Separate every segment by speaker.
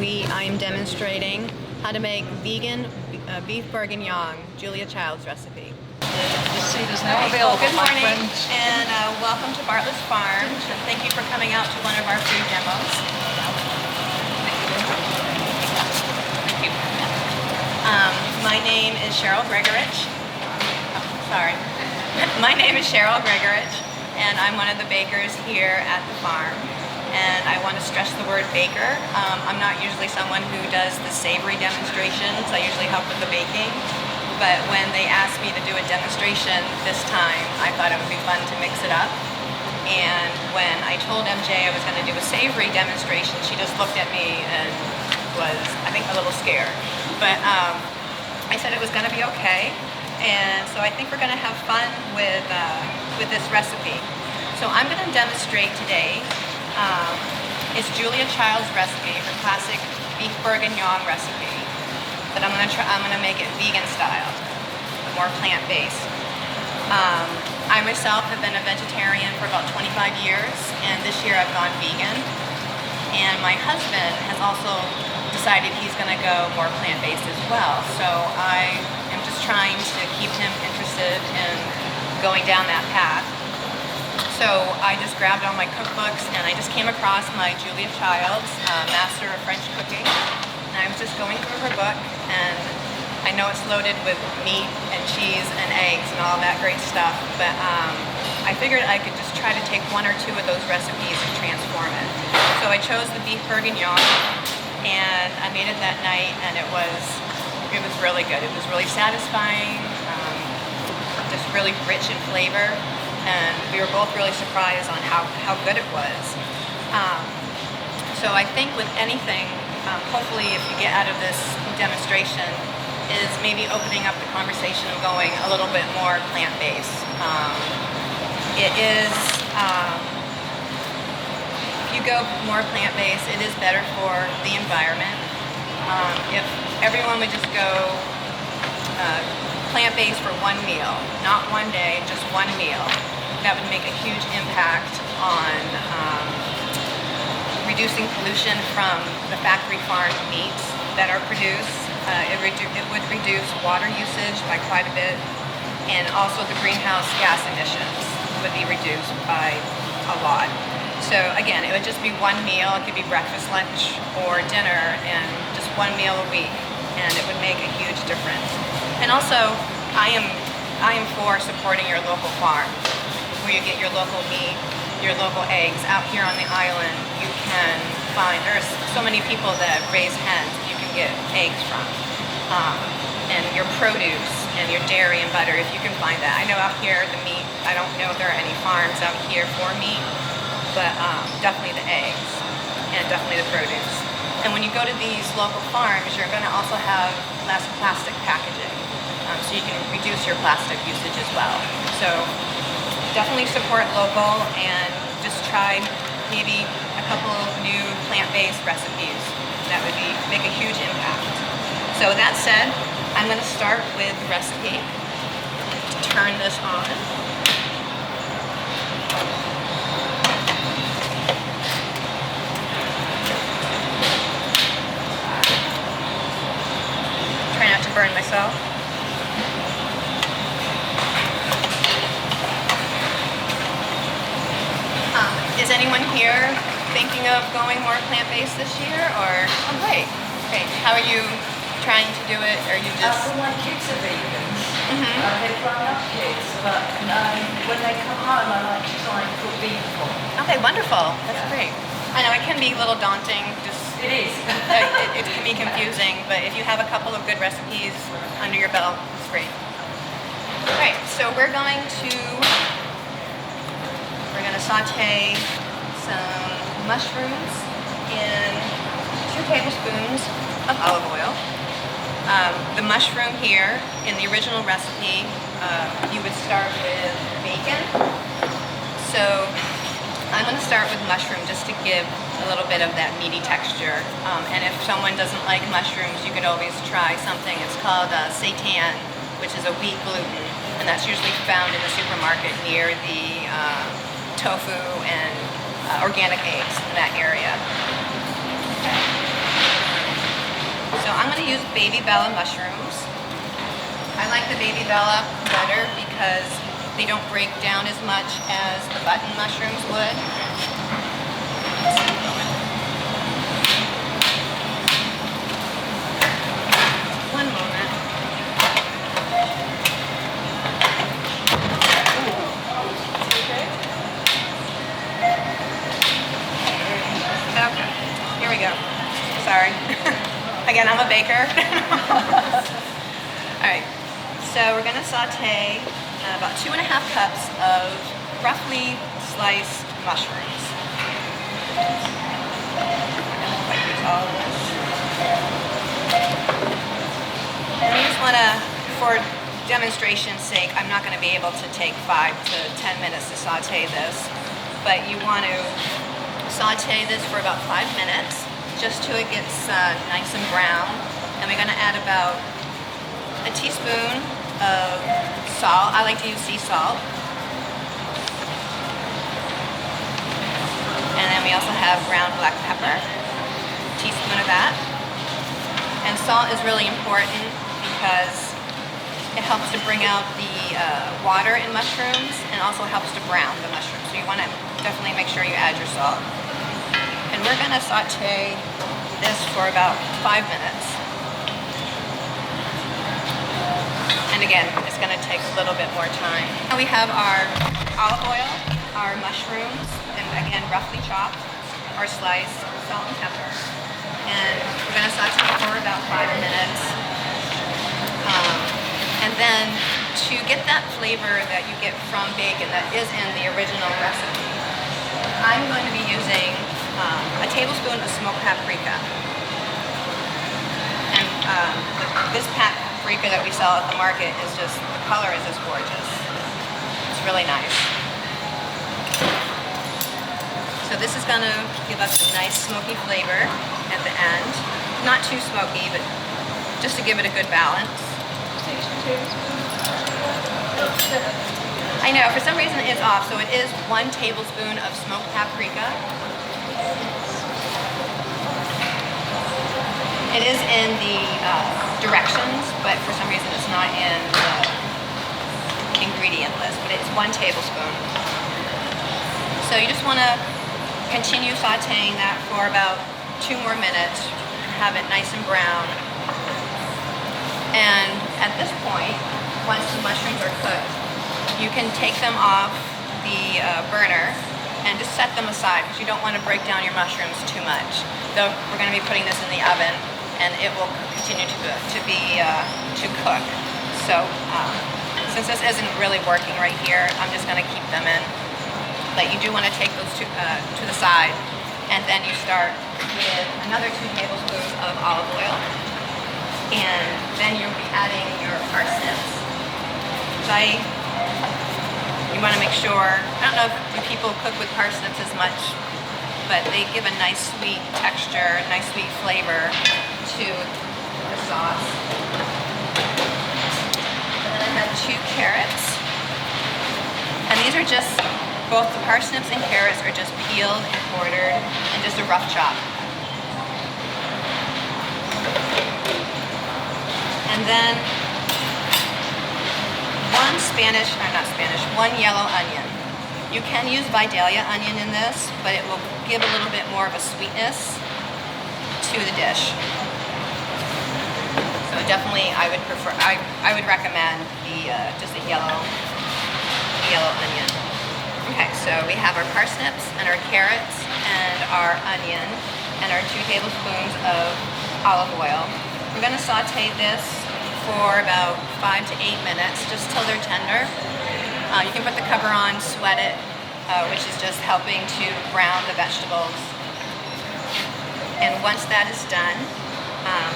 Speaker 1: I'm demonstrating how to make vegan beef bourguignon, Julia Child's recipe.
Speaker 2: You see, there's no available.
Speaker 1: Good morning, and welcome to Bartlett's Farm. Thank you for coming out to one of our food demos. Thank you. My name is Cheryl Gregorich. Sorry. My name is Cheryl Gregorich, and I'm one of the bakers here at the farm. And I want to stress the word baker. I'm not usually someone who does the savory demonstrations. I usually help with the baking. But when they asked me to do a demonstration this time, I thought it would be fun to mix it up. And when I told MJ I was going to do a savory demonstration, she just looked at me and was, I think, a little scared. But I said it was going to be okay. And so I think we're going to have fun with this recipe. So I'm going to demonstrate today. It's Julia Child's recipe, her classic beef bourguignon recipe. But I'm gonna make it vegan style, more plant-based. I myself have been a vegetarian for about 25 years, and this year I've gone vegan. And my husband has also decided he's gonna go more plant-based as well. So I am just trying to keep him interested in going down that path. So I just grabbed all my cookbooks and I just came across my Julia Child's Master of French Cooking. And I was just going through her book, and I know it's loaded with meat and cheese and eggs and all that great stuff, but I figured I could just try to take one or two of those recipes and transform it. So I chose the beef bourguignon, and I made it that night, and it was really good. It was really satisfying, just really rich in flavor. And we were both really surprised on how good it was. So I think with anything, hopefully if you get out of this demonstration, is maybe opening up the conversation and going a little bit more plant-based. It is, if you go more plant-based, it is better for the environment. If everyone would just go plant-based for one meal, not one day, just one meal, that would make a huge impact on reducing pollution from the factory farmed meats that are produced. It would reduce water usage by quite a bit, and also the greenhouse gas emissions would be reduced by a lot. So again, it would just be one meal. It could be breakfast, lunch, or dinner, and just one meal a week, and it would make a huge difference. And also, I am for supporting your local farm, where you get your local meat, your local eggs. Out here on the island, you can find, there's so many people that raise hens that you can get eggs from. And your produce and your dairy and butter, if you can find that. I know out here, the meat, I don't know if there are any farms out here for meat, but definitely the eggs and definitely the produce. And when you go to these local farms, you're going to also have less plastic packaging. So you can reduce your plastic usage as well. So definitely support local and just try maybe a couple of new plant-based recipes. That would make a huge impact. So with that said, I'm going to start with the recipe. Turn this on. Try not to burn myself. Is anyone here thinking of going more plant-based this year, or? Oh, great. Great. How are you trying to do it, or you just?
Speaker 2: Well, my kids are vegans. They've grown up kids, but when they come home, I like to try and cook beef for them.
Speaker 1: Okay, wonderful. That's great. I know it can be a little daunting.
Speaker 2: It is.
Speaker 1: It can be confusing, but if you have a couple of good recipes under your belt, it's great. All right, so we're going to saute some mushrooms in 2 tablespoons of olive oil. The mushroom here, in the original recipe, you would start with bacon. So I'm going to start with mushroom just to give a little bit of that meaty texture. And if someone doesn't like mushrooms, you could always try something. It's called seitan, which is a wheat gluten, and that's usually found in the supermarket near the tofu and organic eggs in that area. Okay. going to use baby bella mushrooms. I like the baby bella better because they don't break down as much as the button mushrooms would. One moment. Okay, here we go. Sorry. Again, I'm a baker. All right, so we're going to saute about 2.5 cups of roughly sliced mushrooms. I'm going to quite use all of this. And you just want to, for demonstration's sake, I'm not going to be able to take 5 to 10 minutes to saute this, but you want to saute this for about 5 minutes just till it gets nice and brown. And we're going to add about a teaspoon of salt. I like to use sea salt. And then we also have ground black pepper, a teaspoon of that. And salt is really important because it helps to bring out the water in mushrooms and also helps to brown the mushrooms. So you want to definitely make sure you add your salt. And we're going to saute this for about 5 minutes. And again, it's going to take a little bit more time. Now we have our olive oil, our mushrooms, and again, roughly chopped or sliced, salt and pepper. And we're going to saute for about 5 minutes. And then to get that flavor that you get from bacon that is in the original recipe, I'm going to be using a tablespoon of smoked paprika. And this paprika that we sell at the market is just, the color is just gorgeous. It's really nice. So this is going to give us a nice smoky flavor at the end. Not too smoky, but just to give it a good balance. I know, for some reason it's off, so it is 1 tablespoon of smoked paprika. It is in the directions, but for some reason it's not in the ingredient list, but it's 1 tablespoon. So you just want to continue sauteing that for about 2 more minutes, have it nice and brown. And at this point, once the mushrooms are cooked, you can take them off the burner and just set them aside because you don't want to break down your mushrooms too much. Though we're going to be putting this in the oven and it will continue to cook. So since this isn't really working right here, I'm just going to keep them in. But you do want to take those to the side, and then you start with another 2 tablespoons of olive oil. And then you'll be adding your parsnips. You want to make sure, I don't know if people cook with parsnips as much, but they give a nice sweet texture, nice sweet flavor to the sauce. And then I have 2 carrots. And these are just, both the parsnips and carrots are just peeled and quartered and just a rough chop. And then 1 yellow onion. You can use Vidalia onion in this, but it will give a little bit more of a sweetness to the dish. So definitely I would recommend the just a yellow onion. Okay, so we have our parsnips and our carrots and our onion and our 2 tablespoons of olive oil. We're going to saute this for about 5 to 8 minutes, just till they're tender. You can put the cover on, sweat it, which is just helping to brown the vegetables. And once that is done,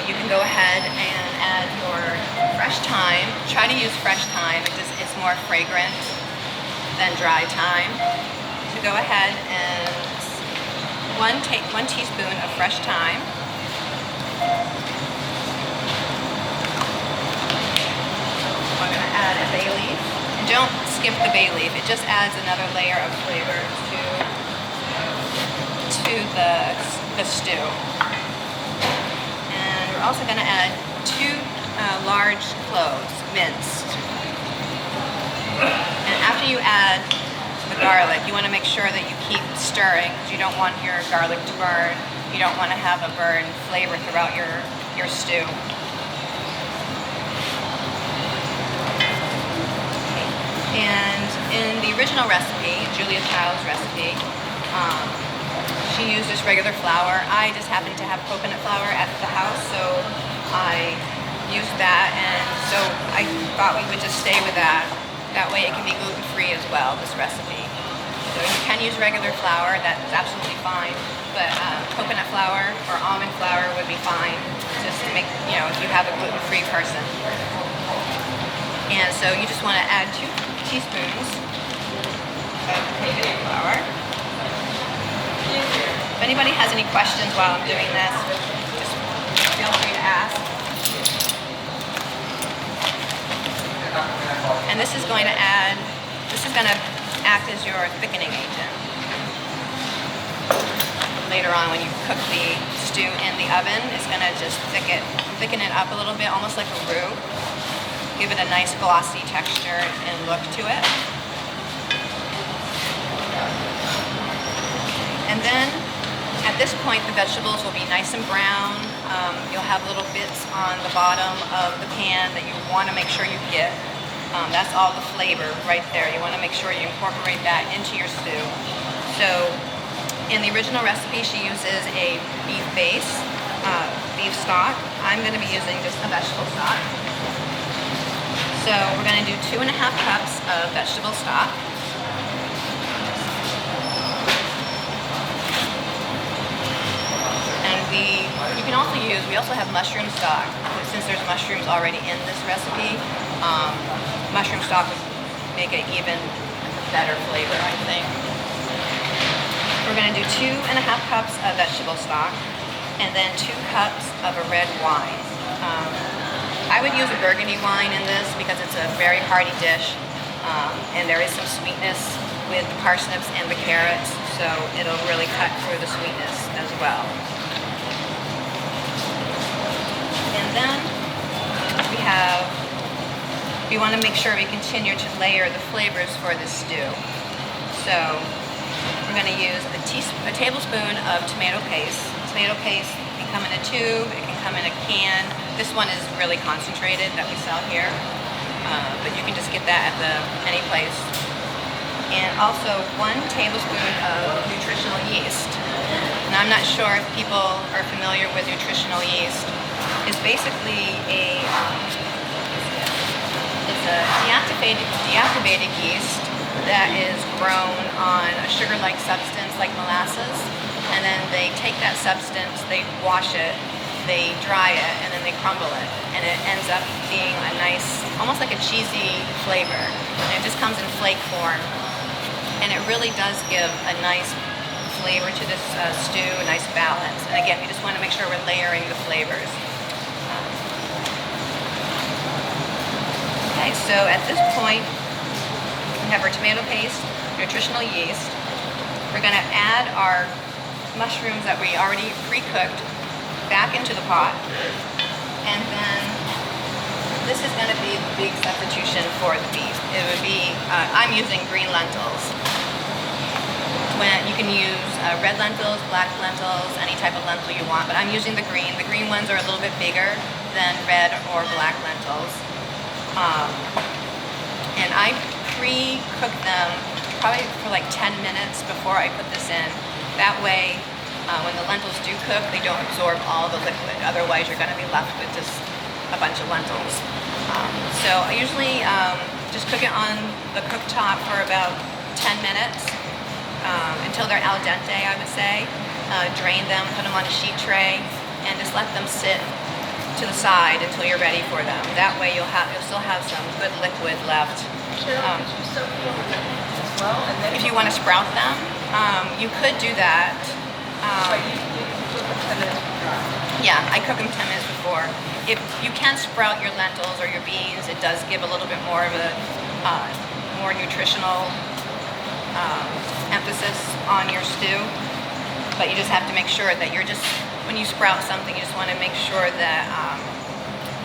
Speaker 1: you can go ahead and add your fresh thyme. Try to use fresh thyme, it's more fragrant than dry thyme. So go ahead and 1 teaspoon of fresh thyme. We're going to add a bay leaf. And don't skip the bay leaf. It just adds another layer of flavor to the stew. And we're also going to add 2 large cloves, minced. And after you add the garlic, you want to make sure that you keep stirring because you don't want your garlic to burn. You don't want to have a burn flavor throughout your stew. And in the original recipe, Julia Child's recipe, she used just regular flour. I just happened to have coconut flour at the house, so I used that, and so I thought we would just stay with that. That way it can be gluten-free as well, this recipe. So you can use regular flour, that's absolutely fine, but coconut flour or almond flour would be fine, just to make, you know, if you have a gluten-free person. And so you just want to add 2 teaspoons of coconut flour. If anybody has any questions while I'm doing this, just feel free to ask. And this is going to act as your thickening agent. Later on when you cook the stew in the oven, it's going to just thicken it up a little bit, almost like a roux. Give it a nice glossy texture and look to it. And then at this point the vegetables will be nice and brown. You'll have little bits on the bottom of the pan that you want to make sure you get. That's all the flavor right there. You want to make sure you incorporate that into your stew. So in the original recipe she uses a beef base, beef stock. I'm going to be using just a vegetable stock. So we're going to do 2.5 cups of vegetable stock. And you can also use, we also have mushroom stock. Since there's mushrooms already in this recipe, mushroom stock would make an even better flavor, I think. We're going to do 2.5 cups of vegetable stock and then 2 cups of a red wine. I would use a Burgundy wine in this because it's a very hearty dish, and there is some sweetness with the parsnips and the carrots, so it'll really cut through the sweetness as well. And then we want to make sure we continue to layer the flavors for the stew. So we're going to use a tablespoon of tomato paste. Tomato paste can come in a tube, it can come in a can. This one is really concentrated that we sell here, but you can just get that at any place. And also 1 tablespoon of nutritional yeast. Now I'm not sure if people are familiar with nutritional yeast. It's basically it's a deactivated yeast that is grown on a sugar-like substance like molasses, and then they take that substance, they wash it, they dry it, and then they crumble it, and it ends up being a nice, almost like a cheesy flavor. And it just comes in flake form, and it really does give a nice flavor to this stew, a nice balance. And again, we just want to make sure we're layering the flavors. Okay, so at this point, we have our tomato paste, nutritional yeast. We're going to add our mushrooms that we already pre-cooked back into the pot, and then this is going to be the big substitution for the beef. It would be, I'm using green lentils. When you can use red lentils, black lentils, any type of lentil you want, but I'm using the green. The green ones are a little bit bigger than red or black lentils. And I pre-cook them probably for like 10 minutes before I put this in. That way, when the lentils do cook, they don't absorb all the liquid. Otherwise, you're going to be left with just a bunch of lentils. So I usually just cook it on the cooktop for about 10 minutes until they're al dente, I would say. Drain them, put them on a sheet tray, and just let them sit to the side until you're ready for them. That way you'll still have some good liquid left. If you want to sprout them, you could do that. Yeah, I cook them 10 minutes before. If you can sprout your lentils or your beans, it does give a little bit more of a more nutritional emphasis on your stew. But you just have to make sure that you're just when you sprout something, you just want to make sure that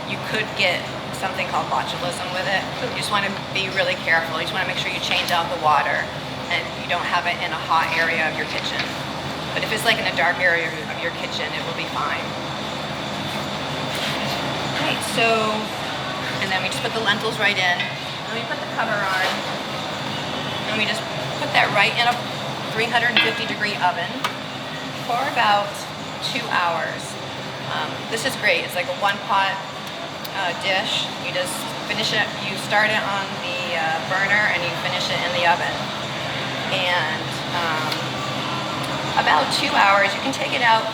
Speaker 1: you could get something called botulism with it. You just want to be really careful. You just want to make sure you change out the water and you don't have it in a hot area of your kitchen. But if it's like in a dark area of your kitchen, it will be fine. Okay, so, and then we just put the lentils right in. And we put the cover on. And we just put that right in a 350 degree oven for about 2 hours. This is great. It's like a one pot dish. You just finish it, you start it on the burner and you finish it in the oven. And about 2 hours, you can take it out.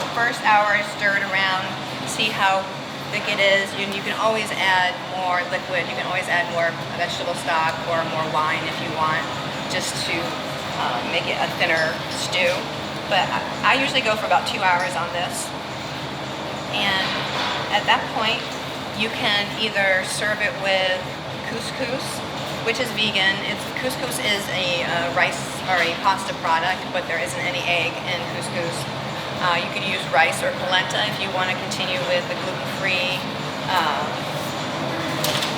Speaker 1: The first hour, stir it around, see how thick it is. You can always add more liquid. You can always add more vegetable stock or more wine if you want, just to make it a thinner stew. But I usually go for about 2 hours on this. And at that point, you can either serve it with couscous, which is vegan. Couscous is a rice or a pasta product, but there isn't any egg in couscous. You can use rice or polenta if you want to continue with the gluten-free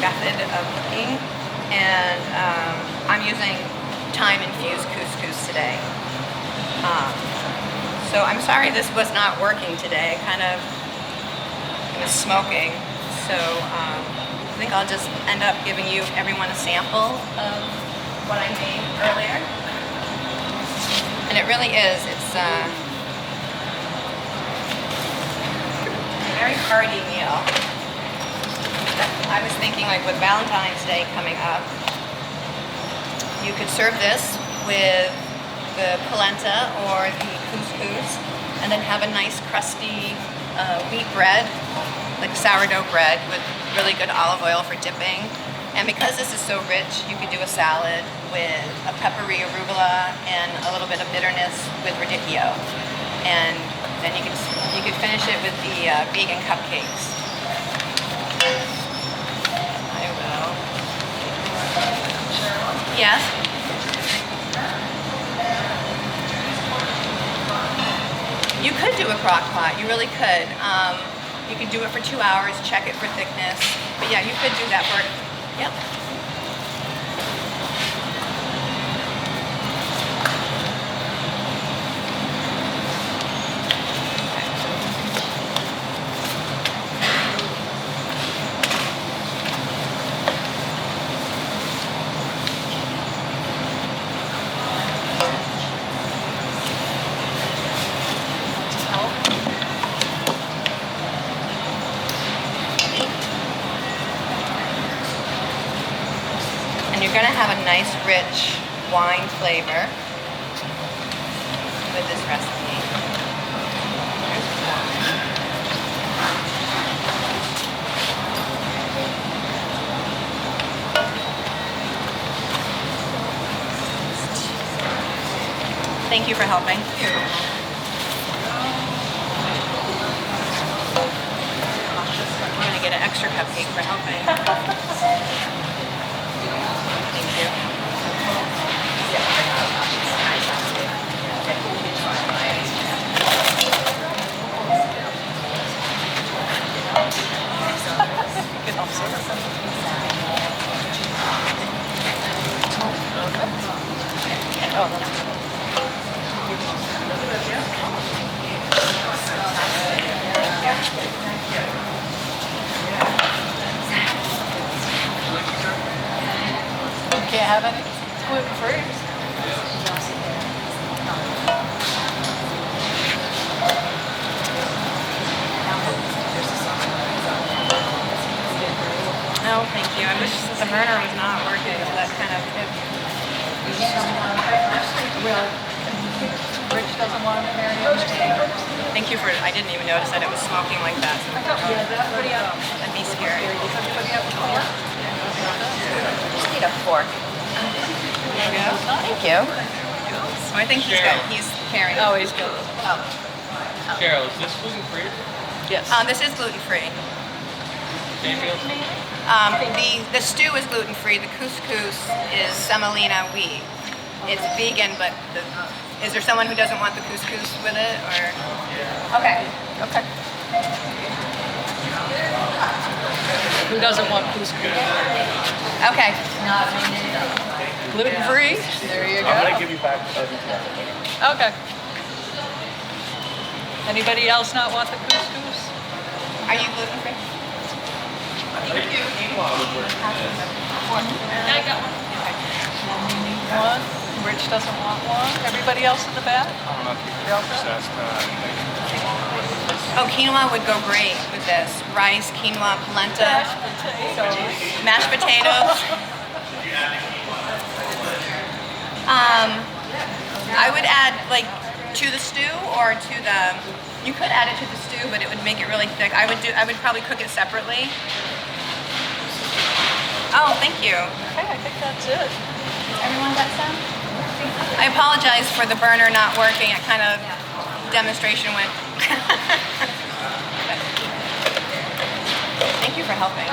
Speaker 1: method of cooking. And I'm using thyme-infused couscous today. So I'm sorry this was not working today. It was smoking. So I think I'll just end up giving everyone a sample of what I made earlier. And it really is, it's a very hearty meal. I was thinking, like, with Valentine's Day coming up, you could serve this with the polenta or the couscous and then have a nice crusty wheat bread, like sourdough bread with really good olive oil for dipping. And because this is so rich, you could do a salad with a peppery arugula and a little bit of bitterness with radicchio. And then you could finish it with the vegan cupcakes. I will. Yes? You could do a crock pot, you really could. You could do it for 2 hours, check it for thickness. But yeah, you could do that for, yep. And you're going to have a nice, rich wine flavor with this recipe. Thank you for helping. I'm going to get an extra cupcake for helping. Thank you.
Speaker 2: Can't have any gluten-free.
Speaker 1: Oh, thank you. I wish the burner was not working. That kind of.
Speaker 2: Really? Rich doesn't want to marry
Speaker 1: Thank you for. I didn't even notice that it was smoking like that.
Speaker 2: Yeah, that's pretty up.
Speaker 1: That'd be scary.
Speaker 2: Just need a fork.
Speaker 1: There you go.
Speaker 2: Thank you.
Speaker 1: So I think he's good. He's carrying.
Speaker 2: Oh, he's good. Oh.
Speaker 3: Cheryl, is this gluten-free?
Speaker 2: Yes.
Speaker 1: This is gluten-free.
Speaker 3: Anything else?
Speaker 1: The stew is gluten-free. The couscous is semolina wheat. it's vegan, but is there someone who doesn't want the couscous with it, or? Okay.
Speaker 4: Okay. Who doesn't want couscous?
Speaker 1: Okay.
Speaker 4: Gluten-free? There you go.
Speaker 3: I'm gonna give you back everything.
Speaker 4: Okay. Anybody else not want the couscous?
Speaker 1: Are you gluten free?
Speaker 4: I got one. One. Rich doesn't want one. Everybody else in the back?
Speaker 3: I don't know if you're obsessed.
Speaker 1: Oh, quinoa would go great with this. Rice, quinoa, polenta, mashed potatoes. I would add like to the stew or to the. You could add it to the stew, but it would make it really thick. I would probably cook it separately. Oh, thank you.
Speaker 4: Okay, I think that's it.
Speaker 1: Everyone got some? I apologize for the burner not working. It kind of demonstration went. Thank you for helping.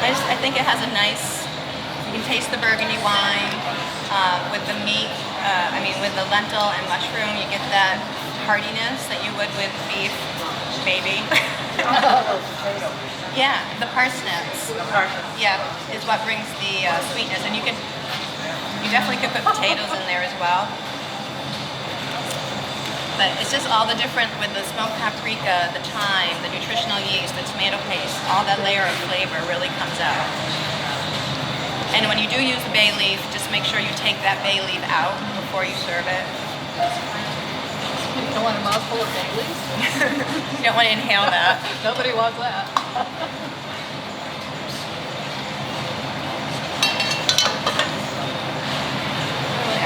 Speaker 1: I think it has a nice. You can taste the burgundy wine with the meat. With the lentil and mushroom, you get that heartiness that you would with beef, maybe. Yeah, the parsnips. Yeah, is what brings the sweetness, and you definitely could put potatoes in there as well. But it's just all the different with the smoked paprika, the thyme, the nutritional yeast, the tomato paste. All that layer of flavor really comes out. And when you do use the bay leaf, just make sure you take that bay leaf out before you serve it.
Speaker 4: You don't want a mouthful of bay leaves?
Speaker 1: You don't want to inhale that.
Speaker 4: Nobody wants that.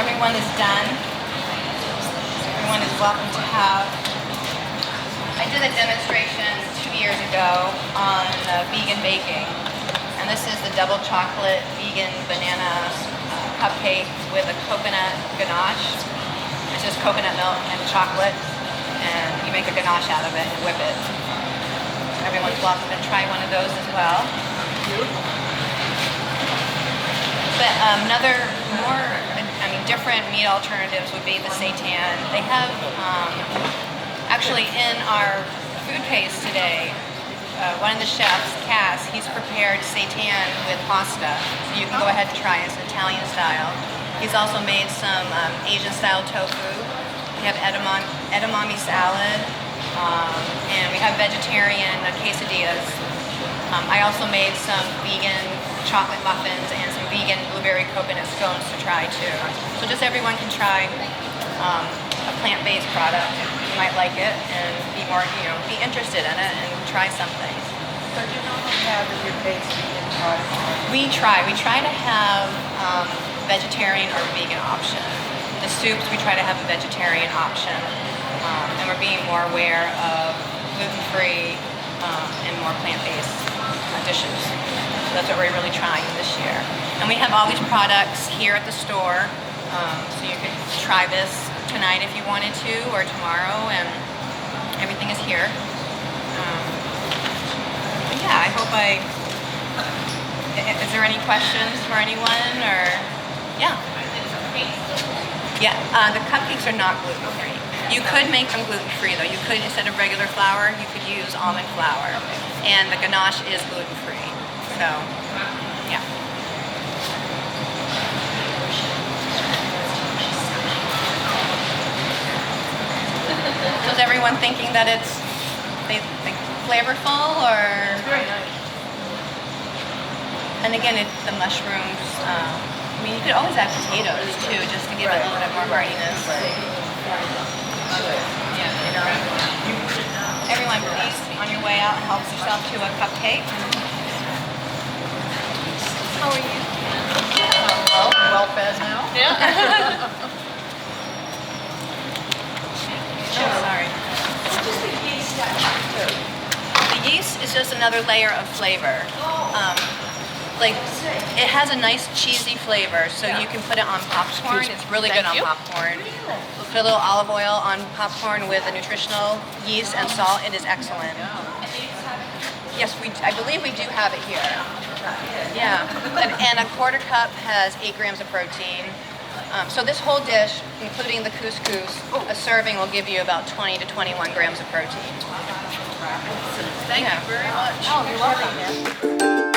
Speaker 1: Everyone is done. Everyone is welcome to have. I did a demonstration 2 years ago on vegan baking. And this is the double chocolate vegan banana cupcake with a coconut ganache. It's just coconut milk and chocolate, and you make a ganache out of it and whip it. Everyone's welcome to try one of those as well. But different meat alternatives would be the seitan. They have, actually in our food case today, one of the chefs, Cass, he's prepared seitan with pasta. So you can go ahead and try it. It's Italian style. He's also made some Asian style tofu. We have edamame salad. And we have vegetarian quesadillas. I also made some vegan chocolate muffins and some vegan blueberry coconut scones to try too. So just everyone can try a plant-based product. You might like it and be interested in it and try something.
Speaker 2: So do you normally have in your case vegan products?
Speaker 1: We try to have vegetarian or vegan option. The soups, we try to have a vegetarian option. And we're being more aware of gluten-free and more plant-based dishes. So that's what we're really trying this year. And we have all these products here at the store. So you could try this tonight if you wanted to, or tomorrow, and everything is here. Yeah, I hope is there any questions for anyone, or, yeah. Yeah, the cupcakes are not gluten-free. You could make them gluten-free though. You could, instead of regular flour, you could use almond flour. And the ganache is gluten-free. So, yeah. Is everyone thinking that it's flavorful, or?
Speaker 4: Very nice.
Speaker 1: And again, it's the mushrooms. You could always add potatoes too, just to give it a little bit more heartiness. Everyone, please, on your way out, help yourself to a cupcake. How are you?
Speaker 4: Well fed now.
Speaker 1: Yeah. Oh, sorry.
Speaker 2: Just the yeast
Speaker 1: The yeast is just another layer of flavor. like, it has a nice cheesy flavor, so you can put it on popcorn. It's really good on
Speaker 4: Thank you.
Speaker 1: popcorn. Put a little olive oil on popcorn with a nutritional yeast and salt. It is excellent. Yes, I believe we do have it here. Yeah, and a quarter cup has 8 grams of protein. So this whole dish, including the couscous, a serving will give you about 20 to 21 grams of protein.
Speaker 4: Thank you very much.
Speaker 1: Oh, you're welcome.